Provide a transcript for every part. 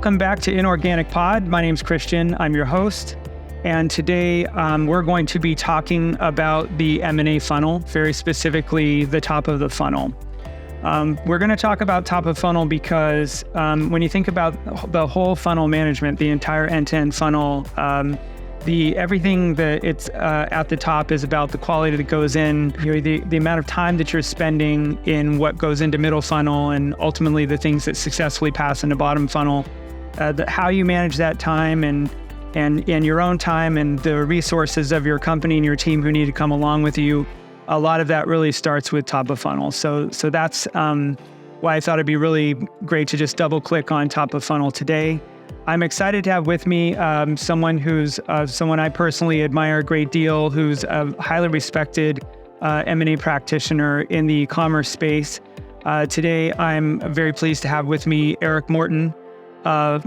Welcome back to Inorganic Pod. My name's Christian. I'm your host. And today we're going to be talking about the M&A funnel, very specifically the top of the funnel. We're going to talk about top of funnel because when you think about the whole funnel management, the entire end-to-end funnel, everything that it's at the top is about the quality that goes in, the amount of time that you're spending in what goes into middle funnel, and ultimately the things that successfully pass into bottom funnel. How you manage that time and your own time and the resources of your company and your team who need to come along with you. A lot of that really starts with top of funnel. So that's why I thought it'd be really great to just double click on top of funnel today. I'm excited to have with me someone who's someone I personally admire a great deal, who's a highly respected M&A practitioner in the e-commerce space. Today, I'm very pleased to have with me Erik Morton.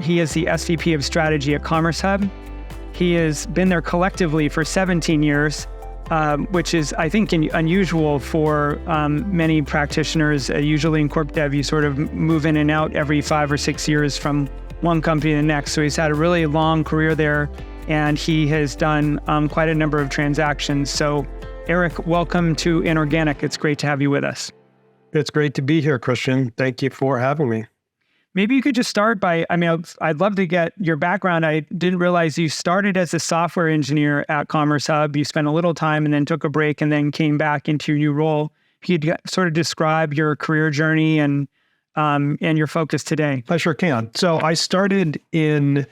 He is the SVP of Strategy at CommerceHub. He has been there collectively for 17 years, which is, I think, unusual for many practitioners. Usually in corp dev, you sort of move in and out every 5 or 6 years from one company to the next. So he's had a really long career there, and he has done quite a number of transactions. So Erik, welcome to Inorganic. It's great to have you with us. It's great to be here, Christian. Thank you for having me. Maybe you could just start by, I'd love to get your background. I didn't realize you started as a software engineer at CommerceHub. You spent a little time and then took a break and then came back into your new role. If you'd sort of describe your career journey and your focus today. I sure can. So I started in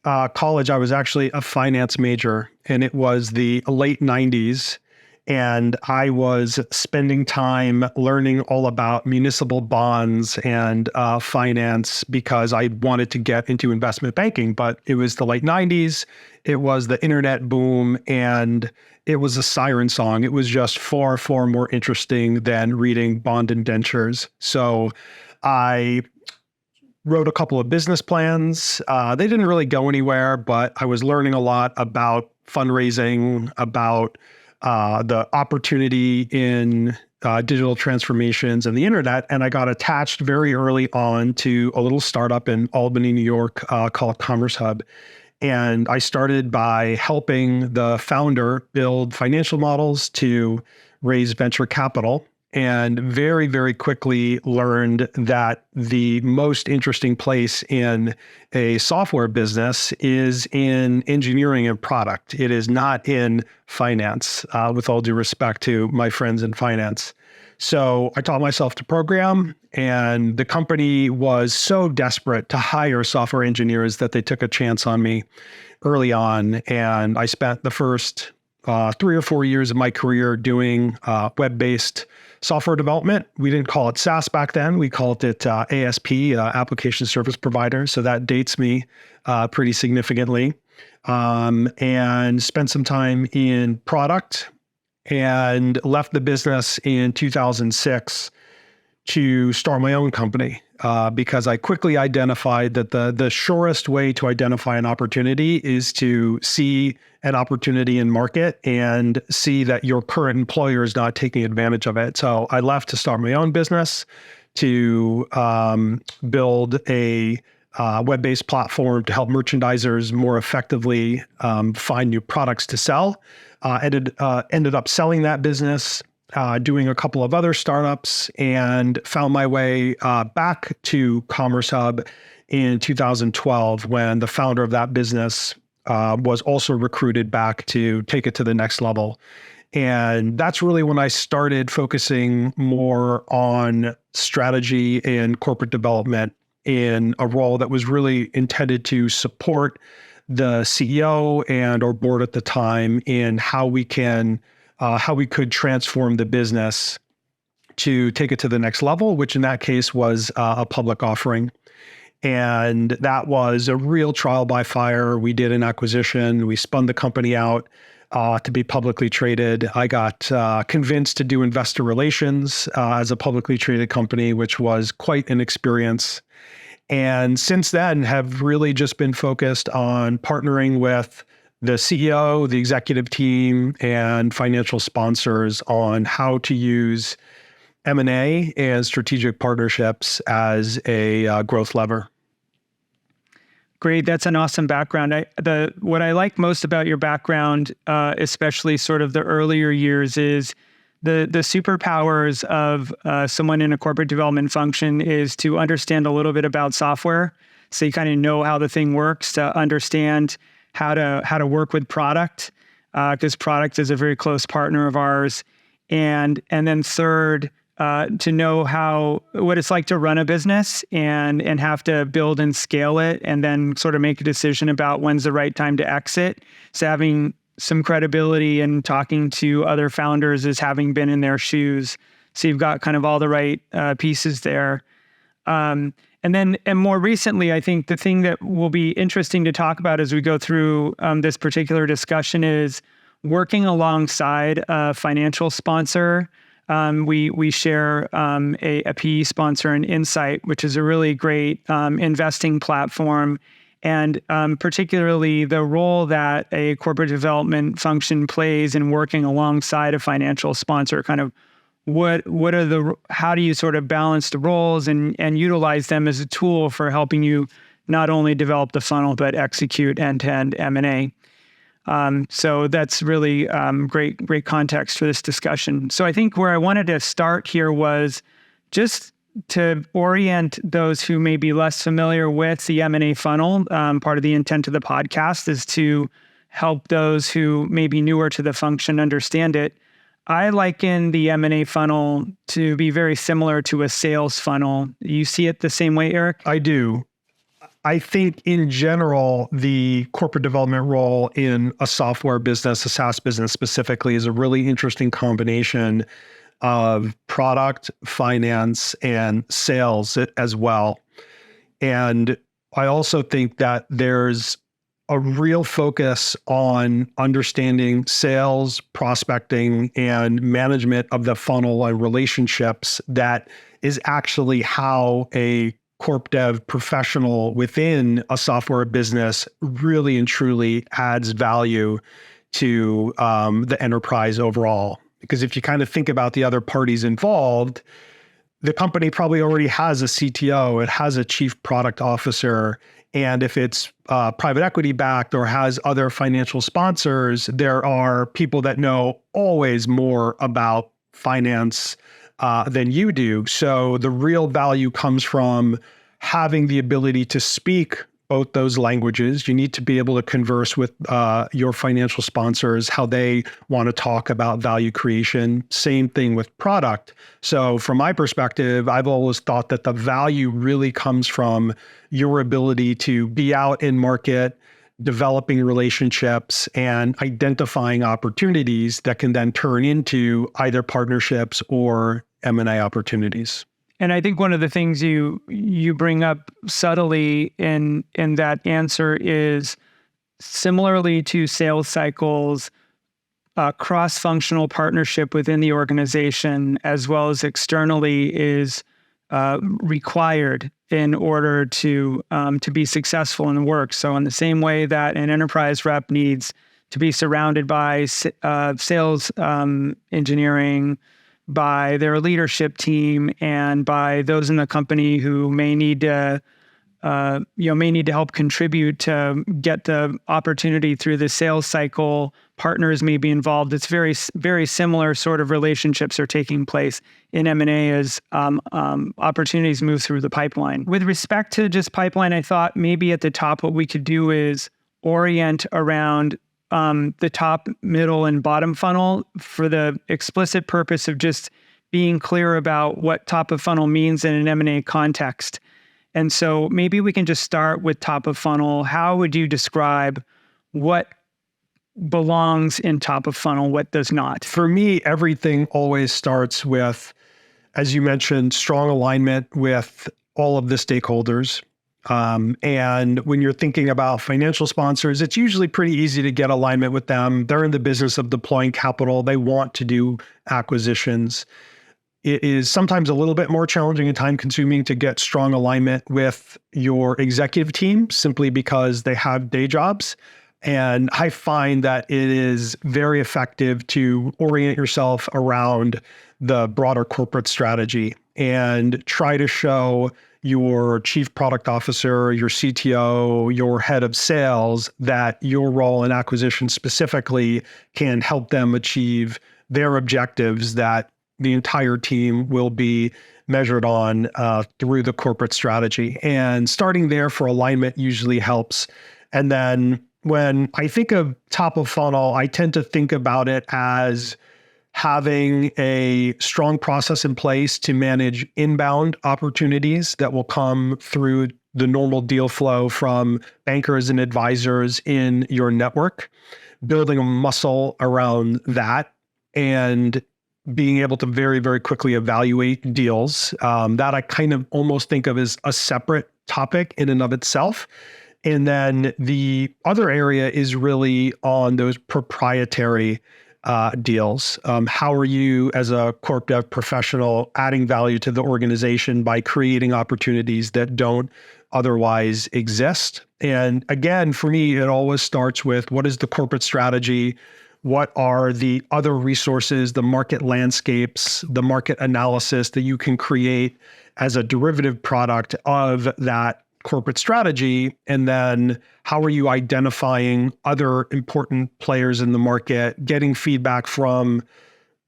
college. I was actually a finance major, and it was the late 90s. And I was spending time learning all about municipal bonds and finance because I wanted to get into investment banking. But it was the late 90s. It was the internet boom, and it was a siren song. It was just far, far more interesting than reading bond indentures. So I wrote a couple of business plans. They didn't really go anywhere, but I was learning a lot about fundraising, about the opportunity in digital transformations and the internet. And I got attached very early on to a little startup in Albany, New York called CommerceHub. And I started by helping the founder build financial models to raise venture capital, and very, very quickly learned that the most interesting place in a software business is in engineering and product. It is not in finance, with all due respect to my friends in finance. So I taught myself to program, and the company was so desperate to hire software engineers that they took a chance on me early on. And I spent the first 3 or 4 years of my career doing web-based software development. We didn't call it SaaS back then. We called it ASP, Application Service Provider. So that dates me pretty significantly. And spent some time in product and left the business in 2006 to start my own company because I quickly identified that the surest way to identify an opportunity is to see an opportunity in market and see that your current employer is not taking advantage of it. So I left to start my own business, to build a web-based platform to help merchandisers more effectively find new products to sell. Ended up selling that business, doing a couple of other startups, and found my way back to CommerceHub in 2012 when the founder of that business was also recruited back to take it to the next level. And that's really when I started focusing more on strategy and corporate development in a role that was really intended to support the CEO and our board at the time in how we could transform the business to take it to the next level, which in that case was a public offering. And that was a real trial by fire. We did an acquisition. We spun the company out to be publicly traded. I got convinced to do investor relations as a publicly traded company, which was quite an experience. And since then have really just been focused on partnering with the CEO, the executive team, and financial sponsors on how to use M&A and strategic partnerships as a growth lever. Great. That's an awesome background. What I like most about your background, especially sort of the earlier years, is the superpowers of someone in a corporate development function is to understand a little bit about software. So you kind of know how the thing works, to understand how to work with product, because product is a very close partner of ours. And then third, to know what it's like to run a business and have to build and scale it, and then sort of make a decision about when's the right time to exit. So having some credibility and talking to other founders as having been in their shoes. So you've got kind of all the right pieces there. And more recently, I think the thing that will be interesting to talk about as we go through this particular discussion is working alongside a financial sponsor. We share a PE sponsor in Insight, which is a really great investing platform. And particularly the role that a corporate development function plays in working alongside a financial sponsor, kind of how do you sort of balance the roles and utilize them as a tool for helping you not only develop the funnel, but execute end-to-end M&A. So that's really great context for this discussion. So I think where I wanted to start here was just to orient those who may be less familiar with the M&A funnel. Part of the intent of the podcast is to help those who may be newer to the function understand it. I liken the M&A funnel to be very similar to a sales funnel. You see it the same way, Erik? I do. I think in general, the corporate development role in a software business, a SaaS business specifically, is a really interesting combination of product, finance, and sales as well. And I also think that there's a real focus on understanding sales, prospecting, and management of the funnel and relationships that is actually how a corp dev professional within a software business really and truly adds value to the enterprise overall. Because if you kind of think about the other parties involved, the company probably already has a CTO, it has a chief product officer, and if it's private equity backed or has other financial sponsors, there are people that know always more about finance than you do. So the real value comes from having the ability to speak both those languages. You need to be able to converse with your financial sponsors, how they want to talk about value creation. Same thing with product. So from my perspective, I've always thought that the value really comes from your ability to be out in market, developing relationships and identifying opportunities that can then turn into either partnerships or M&A opportunities. And I think one of the things you bring up subtly in that answer is, similarly to sales cycles, cross-functional partnership within the organization as well as externally is required in order to be successful in the work. So in the same way that an enterprise rep needs to be surrounded by sales engineering, by their leadership team, and by those in the company who may need to help contribute to get the opportunity through the sales cycle. Partners may be involved. It's very, very similar sort of relationships are taking place in M&A as opportunities move through the pipeline. With respect to just pipeline, I thought maybe at the top what we could do is orient around the top, middle, and bottom funnel for the explicit purpose of just being clear about what top of funnel means in an M&A context. And so maybe we can just start with top of funnel. How would you describe what belongs in top of funnel, what does not? For me, everything always starts with, as you mentioned, strong alignment with all of the stakeholders. And when you're thinking about financial sponsors, it's usually pretty easy to get alignment with them. They're in the business of deploying capital. They want to do acquisitions. It is sometimes a little bit more challenging and time consuming to get strong alignment with your executive team simply because they have day jobs. And I find that it is very effective to orient yourself around the broader corporate strategy and try to show your chief product officer, your CTO, your head of sales, that your role in acquisition specifically can help them achieve their objectives that the entire team will be measured on through the corporate strategy. And starting there for alignment usually helps. And then when I think of top of funnel, I tend to think about it as having a strong process in place to manage inbound opportunities that will come through the normal deal flow from bankers and advisors in your network, building a muscle around that, and being able to very, very quickly evaluate deals. That I kind of almost think of as a separate topic in and of itself. And then the other area is really on those proprietary deals. How are you as a corp dev professional adding value to the organization by creating opportunities that don't otherwise exist? And again, for me, it always starts with what is the corporate strategy? What are the other resources, the market landscapes, the market analysis that you can create as a derivative product of that corporate strategy? And then how are you identifying other important players in the market, getting feedback from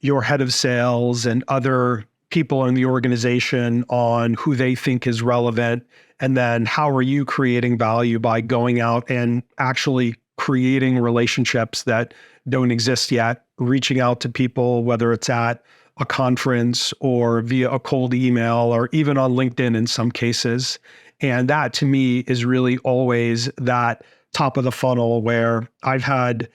your head of sales and other people in the organization on who they think is relevant? And then how are you creating value by going out and actually creating relationships that don't exist yet, reaching out to people, whether it's at a conference or via a cold email or even on LinkedIn in some cases. And that to me is really always that top of the funnel where I've had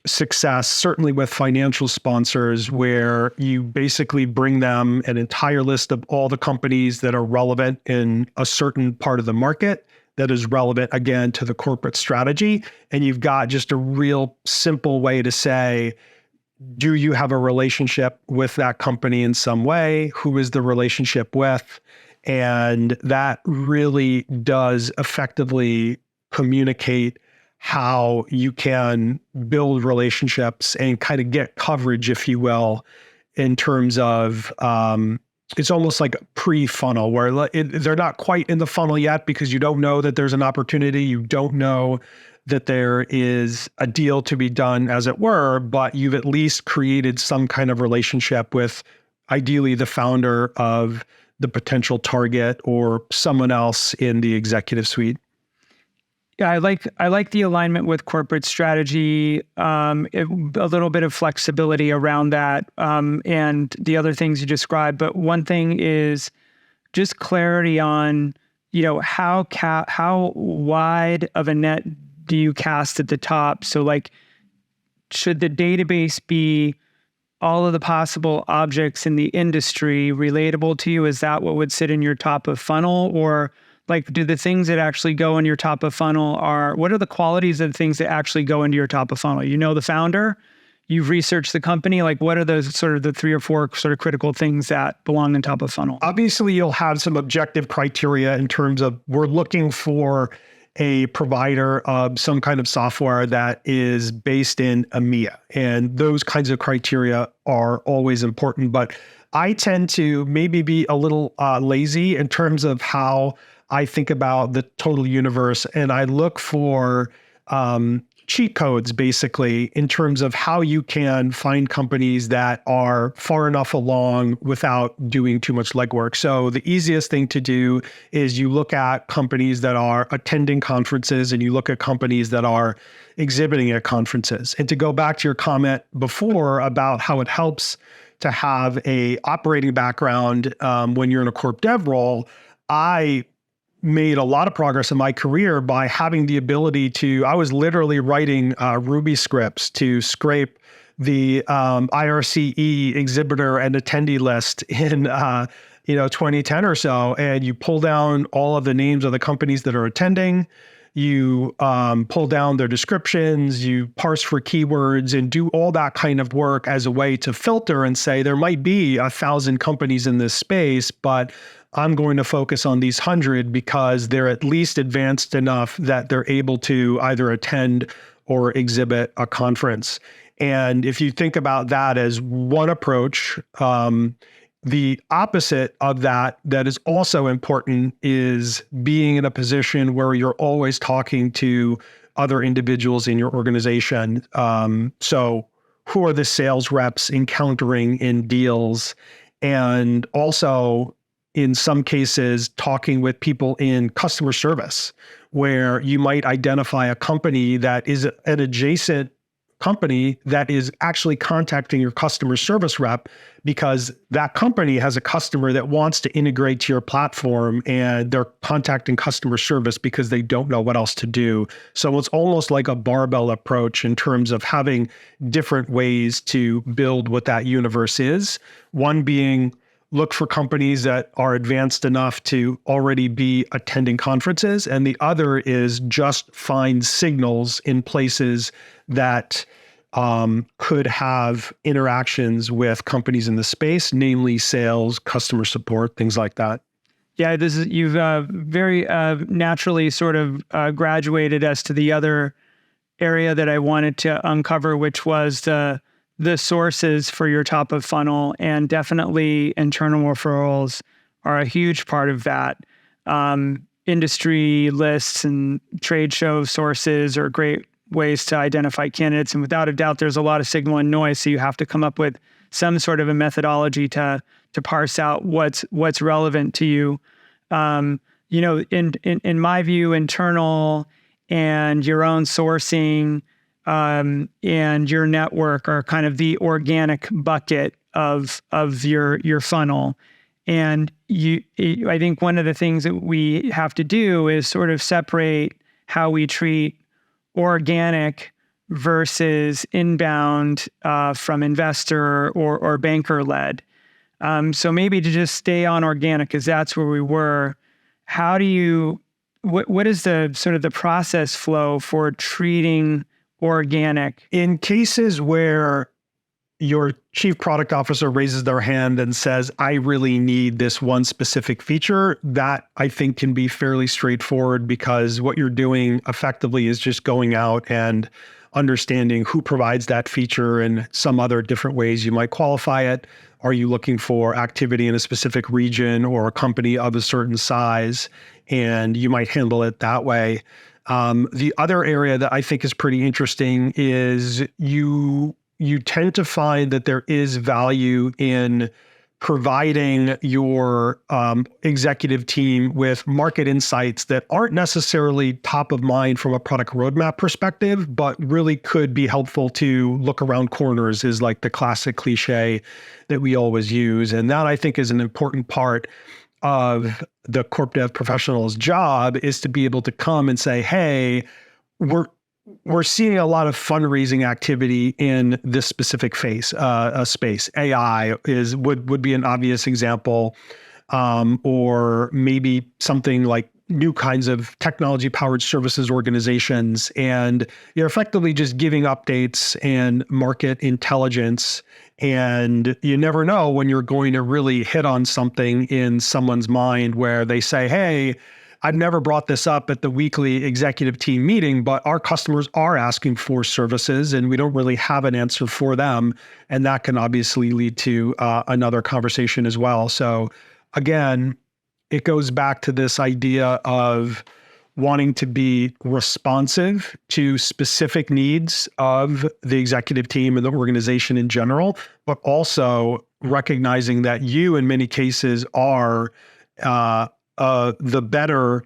success, certainly with financial sponsors, where you basically bring them an entire list of all the companies that are relevant in a certain part of the market that is relevant, again, to the corporate strategy. And you've got just a real simple way to say, do you have a relationship with that company in some way? Who is the relationship with? And that really does effectively communicate how you can build relationships and kind of get coverage, if you will, in terms of it's almost like a pre-funnel where they're not quite in the funnel yet because you don't know that there's an opportunity. You don't know that there is a deal to be done, as it were, but you've at least created some kind of relationship with ideally the founder of the potential target or someone else in the executive suite. Yeah, I like the alignment with corporate strategy, a little bit of flexibility around that, and the other things you described. But one thing is just clarity on, how wide of a net do you cast at the top? So like, should the database be all of the possible objects in the industry relatable to you? Is that what would sit in your top of funnel? Or like, do the things that actually go in your top of funnel what are the qualities of the things that actually go into your top of funnel? You know the founder, you've researched the company, like what are those sort of the 3 or 4 sort of critical things that belong in top of funnel? Obviously, you'll have some objective criteria in terms of we're looking for a provider of some kind of software that is based in EMEA. And those kinds of criteria are always important. But I tend to maybe be a little lazy in terms of how I think about the total universe. And I look for cheat codes, basically, in terms of how you can find companies that are far enough along without doing too much legwork. So the easiest thing to do is you look at companies that are attending conferences and you look at companies that are exhibiting at conferences. And to go back to your comment before about how it helps to have a operating background when you're in a corp dev role, I made a lot of progress in my career by having the ability I was literally writing Ruby scripts to scrape the IRCE exhibitor and attendee list in 2010 or so. And you pull down all of the names of the companies that are attending. You pull down their descriptions, you parse for keywords and do all that kind of work as a way to filter and say, there might be 1,000 companies in this space, but I'm going to focus on these 100 because they're at least advanced enough that they're able to either attend or exhibit a conference. And if you think about that as one approach, The opposite of that is also important is being in a position where you're always talking to other individuals in your organization. So who are the sales reps encountering in deals? And also, in some cases, talking with people in customer service, where you might identify a company that is an adjacent company that is actually contacting your customer service rep because that company has a customer that wants to integrate to your platform and they're contacting customer service because they don't know what else to do. So it's almost like a barbell approach in terms of having different ways to build what that universe is. One being look for companies that are advanced enough to already be attending conferences. And the other is just find signals in places that could have interactions with companies in the space, namely sales, customer support, things like that. Yeah, you've very naturally sort of graduated us to the other area that I wanted to uncover, which was the sources for your top of funnel, and definitely internal referrals are a huge part of that. Industry lists and trade show sources are great ways to identify candidates. And without a doubt, there's a lot of signal and noise. So you have to come up with some sort of a methodology to parse out what's relevant to you. In my view, internal and your own sourcing and your network are kind of the organic bucket of your funnel. And I think one of the things that we have to do is sort of separate how we treat organic versus inbound from investor or banker led. So maybe to just stay on organic, because that's where we were. What is the sort of the process flow for treating organic? In cases where your chief product officer raises their hand and says, I really need this one specific feature, that I think can be fairly straightforward, because what you're doing effectively is just going out and understanding who provides that feature and some other different ways you might qualify it. Are you looking for activity in a specific region or a company of a certain size? And you might handle it that way. The other area that I think is pretty interesting is you tend to find that there is value in providing your executive team with market insights that aren't necessarily top of mind from a product roadmap perspective, but really could be helpful to look around corners, is like the classic cliche that we always use. And that, I think, is an important part of the corp dev professional's job, is to be able to come and say, hey, we're seeing a lot of fundraising activity in this specific space. AI would be an obvious example, or maybe something like new kinds of technology-powered services organizations. And you're effectively just giving updates and market intelligence. And you never know when you're going to really hit on something in someone's mind where they say, hey, I've never brought this up at the weekly executive team meeting, but our customers are asking for services and we don't really have an answer for them. And that can obviously lead to another conversation as well. So again, it goes back to this idea of wanting to be responsive to specific needs of the executive team and the organization in general, but also recognizing that you, in many cases, are the better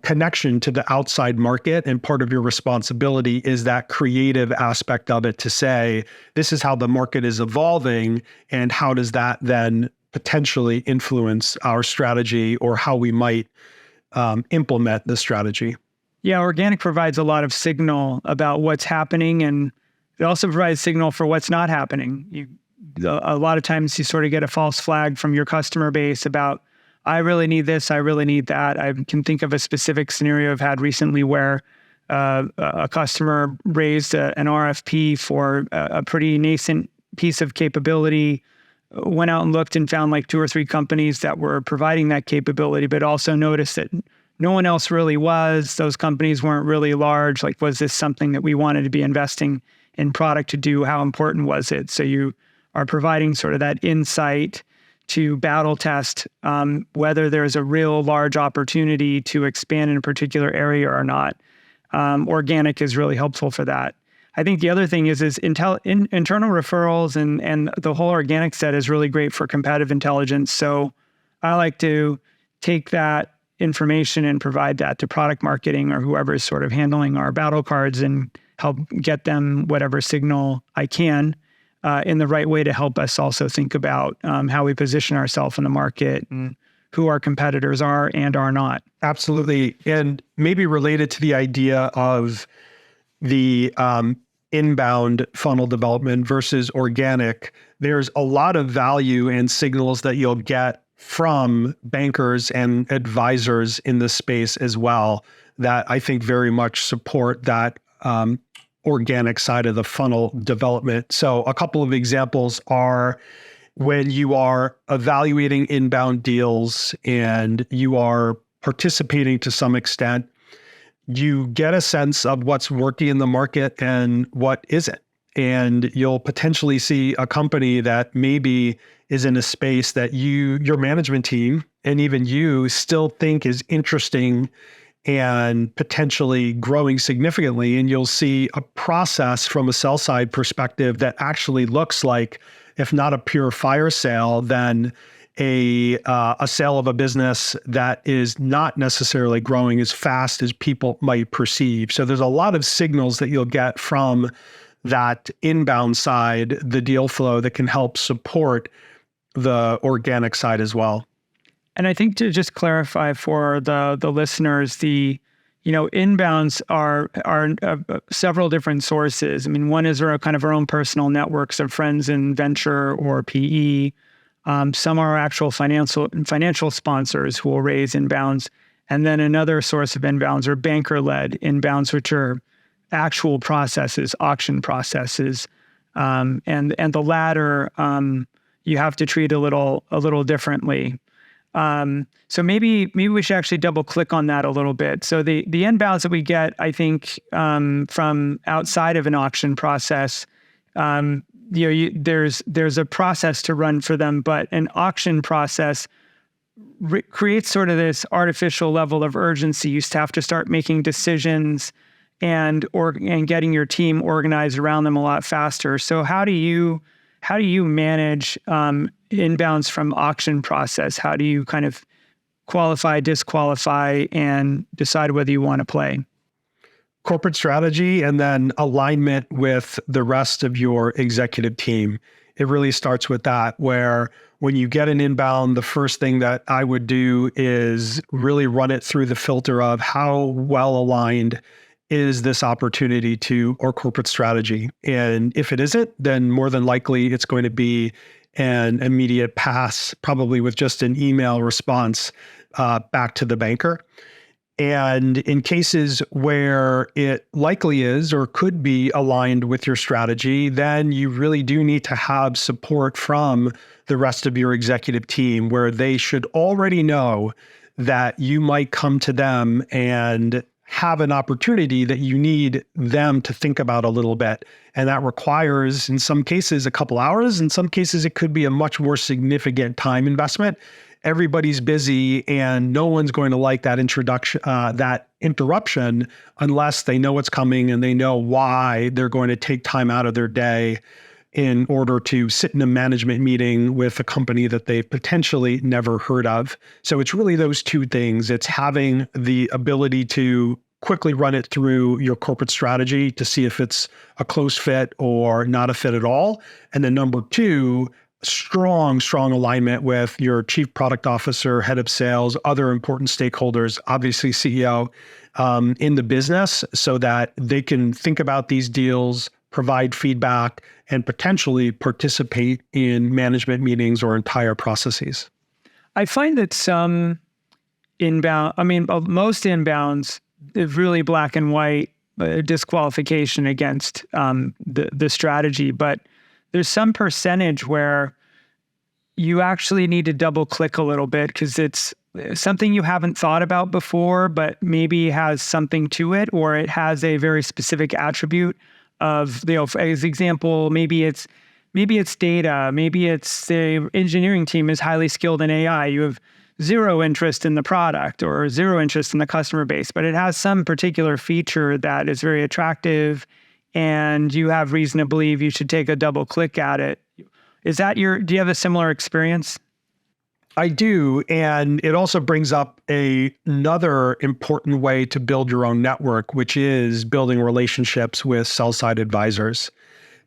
connection to the outside market. And part of your responsibility is that creative aspect of it, to say, this is how the market is evolving, and how does that then potentially influence our strategy or how we might implement the strategy. Yeah, organic provides a lot of signal about what's happening, and it also provides signal for what's not happening. A lot of times you sort of get a false flag from your customer base about, I really need this, I really need that. I can think of a specific scenario I've had recently where a customer raised an RFP for a pretty nascent piece of capability, went out and looked and found like 2 or 3 companies that were providing that capability, but also noticed that no one else really was. Those companies weren't really large. Like, was this something that we wanted to be investing in product to do? How important was it? So you are providing sort of that insight to battle test whether there's a real large opportunity to expand in a particular area or not. Organic is really helpful for that. I think the other thing is internal referrals and the whole organic set is really great for competitive intelligence. So I like to take that information and provide that to product marketing or whoever is sort of handling our battle cards and help get them whatever signal I can in the right way to help us also think about how we position ourselves in the market and who our competitors are and are not. Absolutely. And maybe related to the idea of the inbound funnel development versus organic, there's a lot of value and signals that you'll get from bankers and advisors in this space as well that I think very much support that organic side of the funnel development. So a couple of examples are when you are evaluating inbound deals and you are participating to some extent, you get a sense of what's working in the market and what isn't. And you'll potentially see a company that maybe is in a space that your management team, and even you still think is interesting and potentially growing significantly. And you'll see a process from a sell side perspective that actually looks like, if not a pure fire sale, then a sale of a business that is not necessarily growing as fast as people might perceive. So there's a lot of signals that you'll get from that inbound side, the deal flow, that can help support the organic side as well. And I think to just clarify for the listeners, inbounds are several different sources. I mean, one is our kind of our own personal networks of friends in venture or PE. Some are actual financial sponsors who will raise inbounds. And then another source of inbounds are banker-led inbounds, which are actual processes, auction processes. And the latter, you have to treat a little differently. So maybe we should actually double click on that a little bit. So the inbounds that we get, I think, from outside of an auction process, there's a process to run for them, but an auction process creates sort of this artificial level of urgency. You have to start making decisions and getting your team organized around them a lot faster. So how do you manage inbounds from auction process? How do you kind of qualify, disqualify, and decide whether you want to play? Corporate strategy and then alignment with the rest of your executive team. It really starts with that, where when you get an inbound, the first thing that I would do is really run it through the filter of how well aligned is this opportunity to our corporate strategy. And if it isn't, then more than likely it's going to be an immediate pass, probably with just an email response back to the banker. And in cases where it likely is or could be aligned with your strategy, then you really do need to have support from the rest of your executive team, where they should already know that you might come to them and have an opportunity that you need them to think about a little bit. And that requires, in some cases, a couple hours. In some cases, it could be a much more significant time investment. Everybody's busy and no one's going to like that interruption unless they know what's coming and they know why they're going to take time out of their day in order to sit in a management meeting with a company that they've potentially never heard of. So it's really those two things. It's having the ability to quickly run it through your corporate strategy to see if it's a close fit or not a fit at all. And then number two, strong alignment with your chief product officer, head of sales, other important stakeholders, obviously CEO in the business, so that they can think about these deals, provide feedback, and potentially participate in management meetings or entire processes. I find that most inbounds is really black and white disqualification against the strategy, but there's some percentage where you actually need to double click a little bit because it's something you haven't thought about before, but maybe has something to it, or it has a very specific attribute of, as example, maybe it's maybe it's data, maybe it's the engineering team is highly skilled in AI. You have zero interest in the product or zero interest in the customer base, but it has some particular feature that is very attractive and you have reason to believe you should take a double click at it. Do you have a similar experience? I do. And it also brings up another important way to build your own network, which is building relationships with sell-side advisors.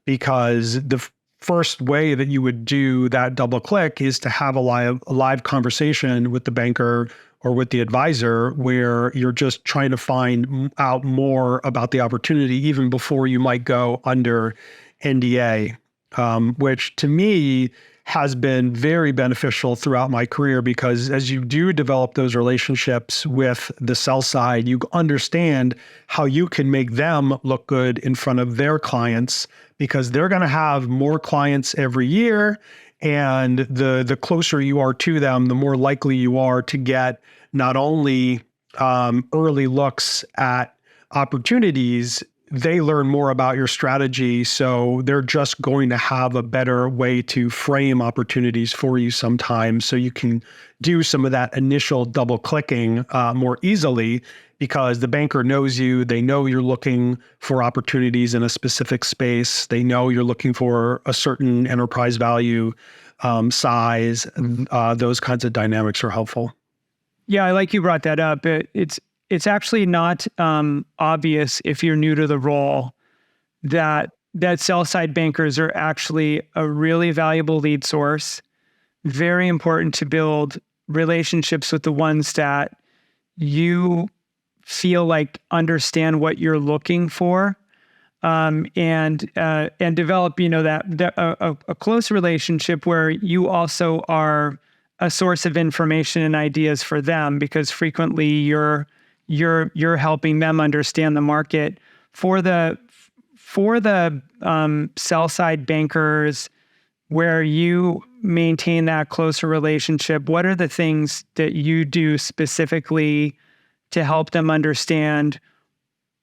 Because the first way that you would do that double click is to have a live conversation with the banker or with the advisor where you're just trying to find out more about the opportunity even before you might go under NDA, which to me has been very beneficial throughout my career, because as you do develop those relationships with the sell side, you understand how you can make them look good in front of their clients, because they're going to have more clients every year. And the closer you are to them, the more likely you are to get not only early looks at opportunities, they learn more about your strategy. So they're just going to have a better way to frame opportunities for you sometimes. So you can do some of that initial double clicking more easily, because the banker knows you. They know you're looking for opportunities in a specific space. They know you're looking for a certain enterprise value size. Those kinds of dynamics are helpful. Yeah, I like you brought that up. It's actually not obvious if you're new to the role that sell-side bankers are actually a really valuable lead source. Very important to build relationships with the ones that you feel like understand what you're looking for, and develop a close relationship where you also are a source of information and ideas for them, because frequently you're helping them understand the market. For the sell side bankers where you maintain that closer relationship, what are the things that you do specifically to help them understand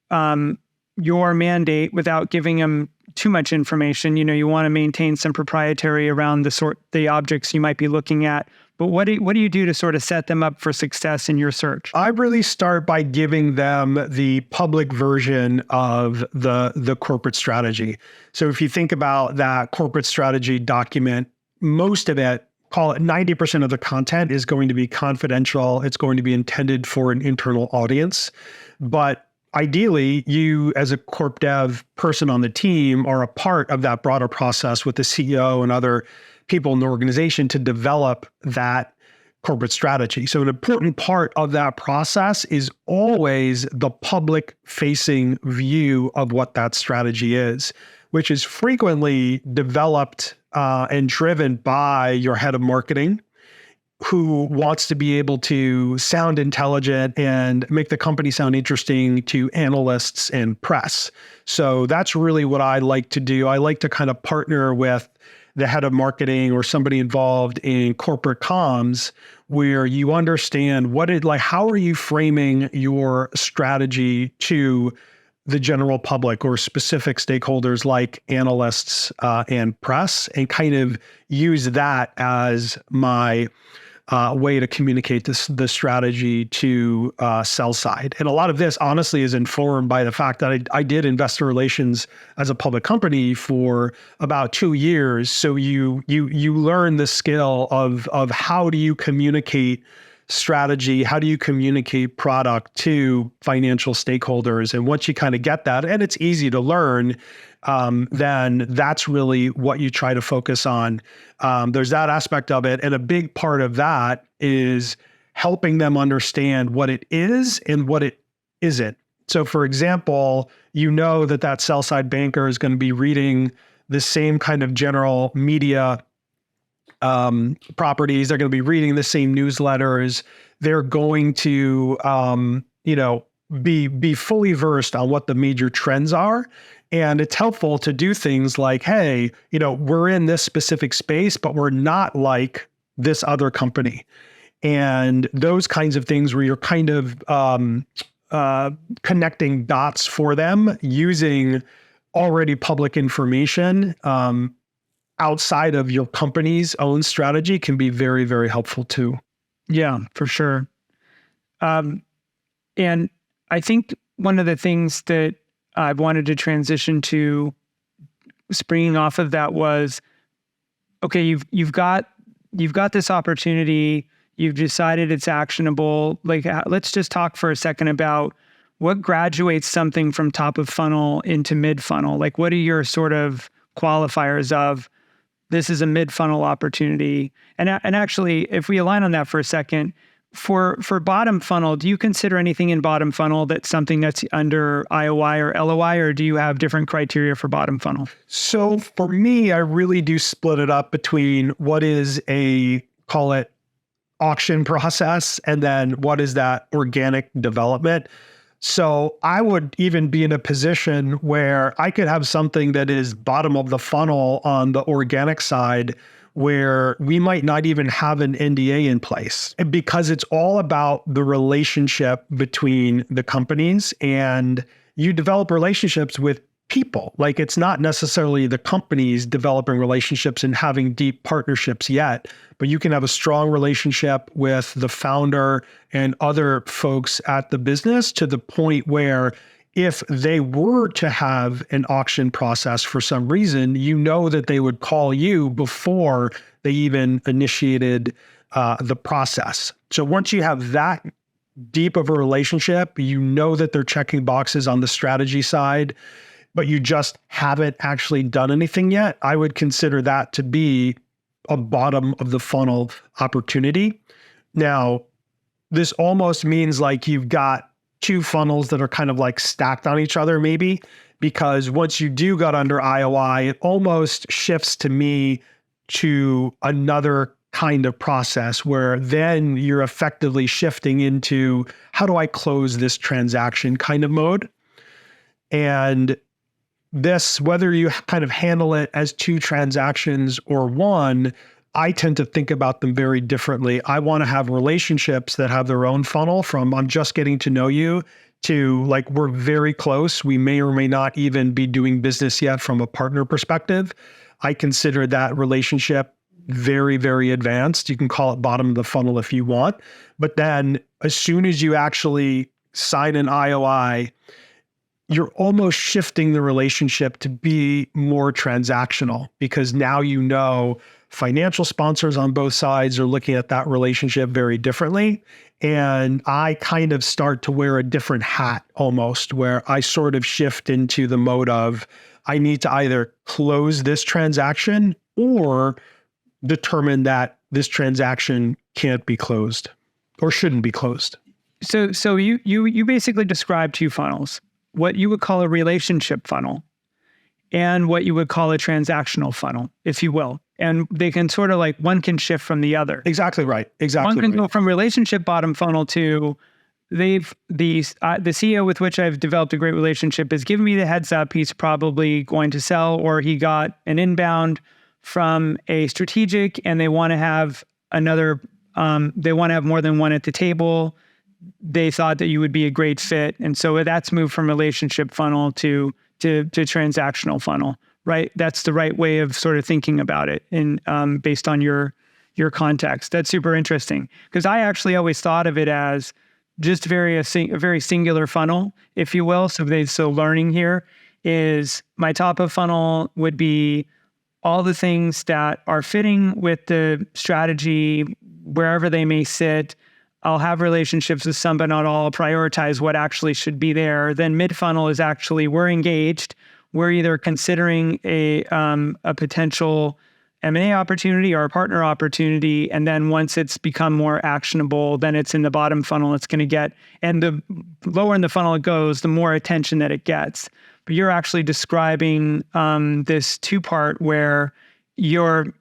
your mandate without giving them too much information? You want to maintain some proprietary around the objects you might be looking at. But what do you do to sort of set them up for success in your search? I really start by giving them the public version of the corporate strategy. So if you think about that corporate strategy document, most of it, call it 90% of the content, is going to be confidential. It's going to be intended for an internal audience. But ideally, you as a corp dev person on the team are a part of that broader process with the CEO and other people in the organization to develop that corporate strategy. So an important part of that process is always the public facing view of what that strategy is, which is frequently developed and driven by your head of marketing, who wants to be able to sound intelligent and make the company sound interesting to analysts and press. So that's really what I like to do. I like to kind of partner with the head of marketing or somebody involved in corporate comms, where you understand how are you framing your strategy to the general public or specific stakeholders like analysts and press, and kind of use that as my way to communicate the strategy to sell side. And a lot of this honestly is informed by the fact that I did investor relations as a public company for about 2 years. So you learn the skill of how do you communicate strategy, how do you communicate product to financial stakeholders. And once you kind of get that, and it's easy to learn, then that's really what you try to focus on. There's that aspect of it. And a big part of that is helping them understand what it is and what it isn't. So for example, that sell side banker is going to be reading the same kind of general media properties. They're going to be reading the same newsletters. They're going to, be fully versed on what the major trends are. And it's helpful to do things like, hey, we're in this specific space, but we're not like this other company. And those kinds of things where you're kind of connecting dots for them using already public information. outside of your company's own strategy can be very, very helpful too. Yeah, for sure. And I think one of the things that I wanted to transition to, springing off of that, was, okay, you've got this opportunity, you've decided it's actionable. Like, let's just talk for a second about what graduates something from top of funnel into mid funnel. Like, what are your sort of qualifiers of this is a mid funnel opportunity? And actually, if we align on that for a second, for bottom funnel, do you consider anything in bottom funnel that's something that's under IOI or LOI, or do you have different criteria for bottom funnel? So for me, I really do split it up between what is a, call it, auction process, and then what is that organic development. So I would even be in a position where I could have something that is bottom of the funnel on the organic side, where we might not even have an NDA in place, because it's all about the relationship between the companies, and you develop relationships with people. Like, it's not necessarily the companies developing relationships and having deep partnerships yet, but you can have a strong relationship with the founder and other folks at the business, to the point where if they were to have an auction process for some reason, you know that they would call you before they even initiated the process. So once you have that deep of a relationship, you know that they're checking boxes on the strategy side, but you just haven't actually done anything yet, I would consider that to be a bottom of the funnel opportunity. Now, this almost means like you've got two funnels that are kind of like stacked on each other, maybe, because once you do got under IOI, it almost shifts to me to another kind of process, where then you're effectively shifting into, how do I close this transaction kind of mode. And this, whether you kind of handle it as two transactions or one, I tend to think about them very differently. I want to have relationships that have their own funnel, from I'm just getting to know you to like we're very close. We may or may not even be doing business yet from a partner perspective. I consider that relationship very, very advanced. You can call it bottom of the funnel if you want. But then as soon as you actually sign an IOI, you're almost shifting the relationship to be more transactional, because now you know financial sponsors on both sides are looking at that relationship very differently. And I kind of start to wear a different hat almost, where I sort of shift into the mode of, I need to either close this transaction or determine that this transaction can't be closed or shouldn't be closed. So you basically described two funnels: what you would call a relationship funnel and what you would call a transactional funnel, if you will. And they can sort of like, one can shift from the other. Exactly right. Exactly. One can go from relationship bottom funnel to the CEO with which I've developed a great relationship has given me the heads up he's probably going to sell, or he got an inbound from a strategic and they want to have another, they want to have more than one at the table. They thought that you would be a great fit. And so that's moved from relationship funnel to transactional funnel, right? That's the right way of sort of thinking about it, and based on your context. That's super interesting, because I actually always thought of it as just a very singular funnel, if you will. So learning here is, my top of funnel would be all the things that are fitting with the strategy, wherever they may sit. I'll have relationships with some, but not all. I'll prioritize what actually should be there. Then mid-funnel is actually, we're engaged. We're either considering a potential M&A opportunity or a partner opportunity. And then once it's become more actionable, then it's in the bottom funnel. It's going to get, and the lower in the funnel it goes, the more attention that it gets. But you're actually describing this two-part where you're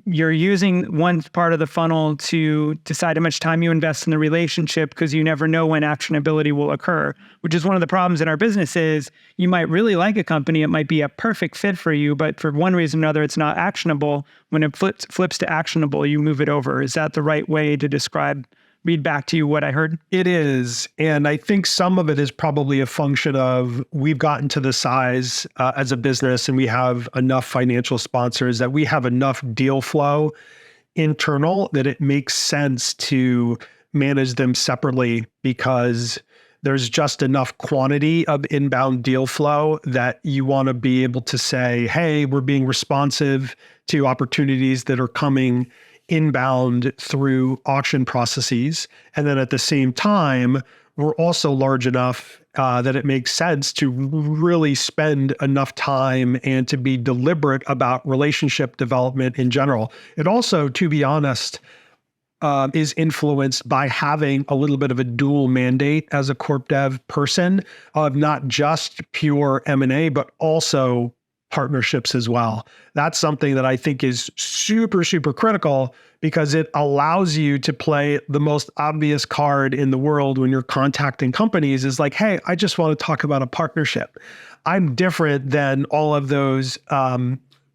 using one part of the funnel to decide how much time you invest in the relationship, because you never know when actionability will occur, which is one of the problems in our business. Is you might really like a company, it might be a perfect fit for you, but for one reason or another, it's not actionable. When it flips to actionable, you move it over. Is that the right way to describe read back to you what I heard? It is. And I think some of it is probably a function of we've gotten to the size as a business and we have enough financial sponsors that we have enough deal flow internal that it makes sense to manage them separately because there's just enough quantity of inbound deal flow that you want to be able to say, hey, we're being responsive to opportunities that are coming inbound through auction processes. And then at the same time, we're also large enough that it makes sense to really spend enough time and to be deliberate about relationship development in general. It also, to be honest, is influenced by having a little bit of a dual mandate as a corp dev person of not just pure M&A, but also partnerships as well. That's something that I think is super, super critical because it allows you to play the most obvious card in the world when you're contacting companies is like, hey, I just want to talk about a partnership. I'm different than all of those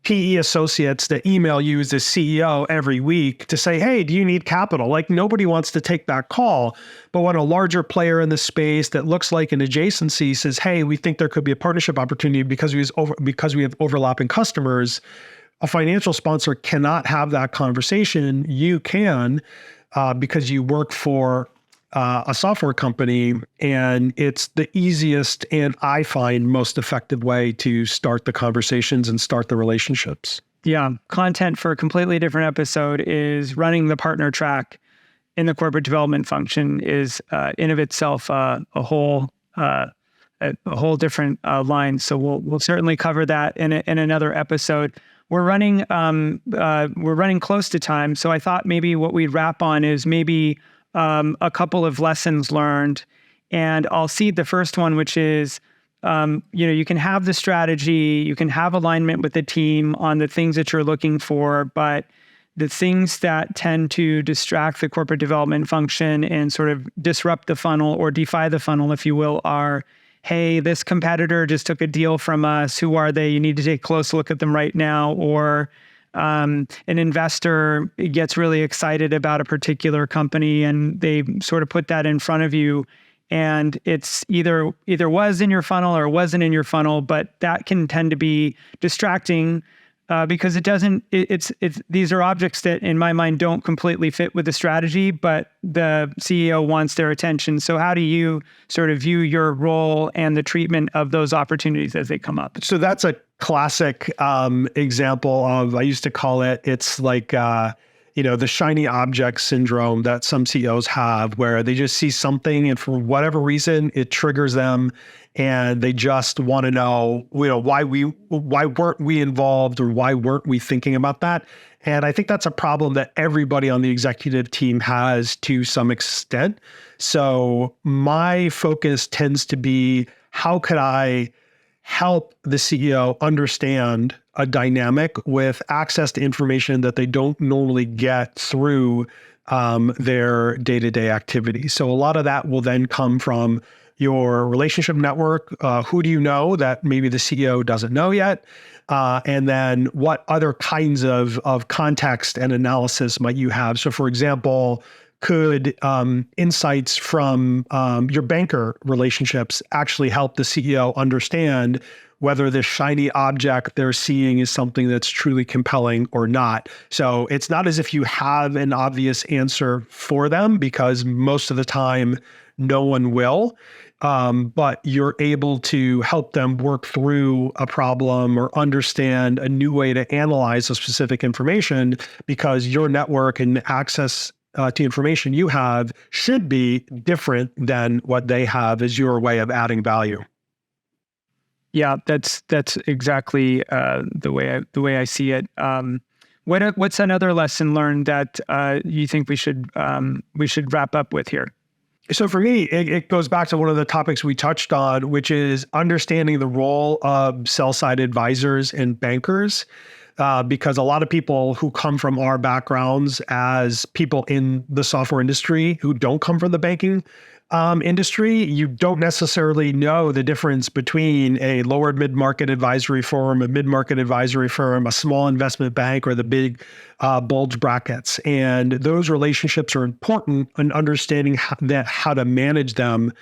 PE associates that email you as the CEO every week to say, hey, do you need capital? Like nobody wants to take that call. But when a larger player in the space that looks like an adjacency says, hey, we think there could be a partnership opportunity because we have overlapping customers, a financial sponsor cannot have that conversation. You can because you work for a software company, and it's the easiest and I find most effective way to start the conversations and start the relationships. Yeah. Content for a completely different episode is running the partner track in the corporate development function is in of itself a whole different line. So we'll certainly cover that in another episode. We're running close to time. So I thought maybe what we'd wrap on is maybe a couple of lessons learned, and I'll seed the first one, which is, you can have the strategy, you can have alignment with the team on the things that you're looking for, but the things that tend to distract the corporate development function and sort of disrupt the funnel or defy the funnel, if you will, are, hey, this competitor just took a deal from us. Who are they? You need to take a close look at them right now. Or an investor gets really excited about a particular company and they sort of put that in front of you, and it's either was in your funnel or wasn't in your funnel, but that can tend to be distracting because these are objects that in my mind don't completely fit with the strategy, but the CEO wants their attention. So how do you sort of view your role and the treatment of those opportunities as they come up? So that's a classic example of, I used to call it's like, the shiny object syndrome that some CEOs have, where they just see something and for whatever reason, it triggers them and they just want to know, why weren't we involved or why weren't we thinking about that? And I think that's a problem that everybody on the executive team has to some extent. So my focus tends to be, how could I help the CEO understand a dynamic with access to information that they don't normally get through their day-to-day activities. So a lot of that will then come from your relationship network. Who do you know that maybe the CEO doesn't know yet? And then what other kinds of context and analysis might you have? So for example, could insights from your banker relationships actually help the CEO understand whether this shiny object they're seeing is something that's truly compelling or not? So it's not as if you have an obvious answer for them, because most of the time, no one will. But you're able to help them work through a problem or understand a new way to analyze a specific information, because your network and access to information you have should be different than what they have as your way of adding value. Yeah, that's exactly the way I see it. What's another lesson learned that you think we should wrap up with here? So for me, it goes back to one of the topics we touched on, which is understanding the role of sell-side advisors and bankers. Because a lot of people who come from our backgrounds as people in the software industry who don't come from the banking industry, you don't necessarily know the difference between a lower mid-market advisory firm, a mid-market advisory firm, a small investment bank, or the big bulge brackets. And those relationships are important in understanding how to manage them.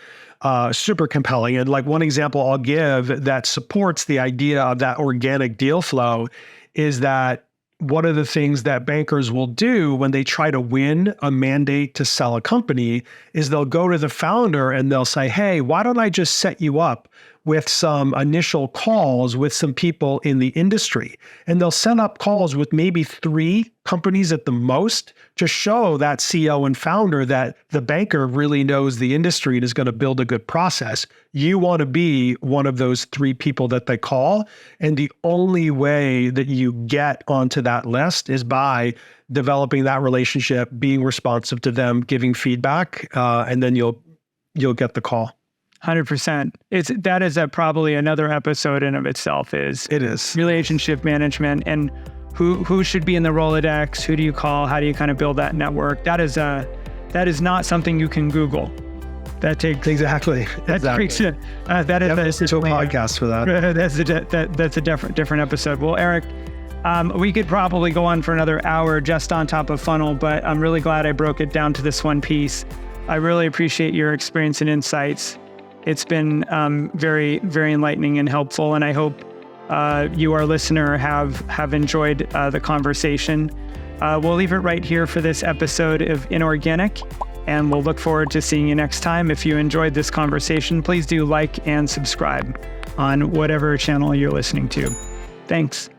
Super compelling. And like one example I'll give that supports the idea of that organic deal flow is that one of the things that bankers will do when they try to win a mandate to sell a company is they'll go to the founder and they'll say, hey, why don't I just set you up with some initial calls with some people in the industry? And they'll set up calls with maybe 3 companies at the most to show that CEO and founder that the banker really knows the industry and is going to build a good process. You want to be one of those 3 people that they call. And the only way that you get onto that list is by developing that relationship, being responsive to them, giving feedback, and then you'll get the call. 100%. That is probably another episode in of itself. It is relationship management and who should be in the Rolodex. Who do you call? How do you kind of build that network? That is not something you can Google. That takes exactly. That takes that is a podcast for that. That's a different episode. Well, Erik, we could probably go on for another hour just on top of funnel, but I'm really glad I broke it down to this one piece. I really appreciate your experience and insights. It's been very, very enlightening and helpful, and I hope you, our listener, have enjoyed the conversation. We'll leave it right here for this episode of Inorganic, and we'll look forward to seeing you next time. If you enjoyed this conversation, please do like and subscribe on whatever channel you're listening to. Thanks.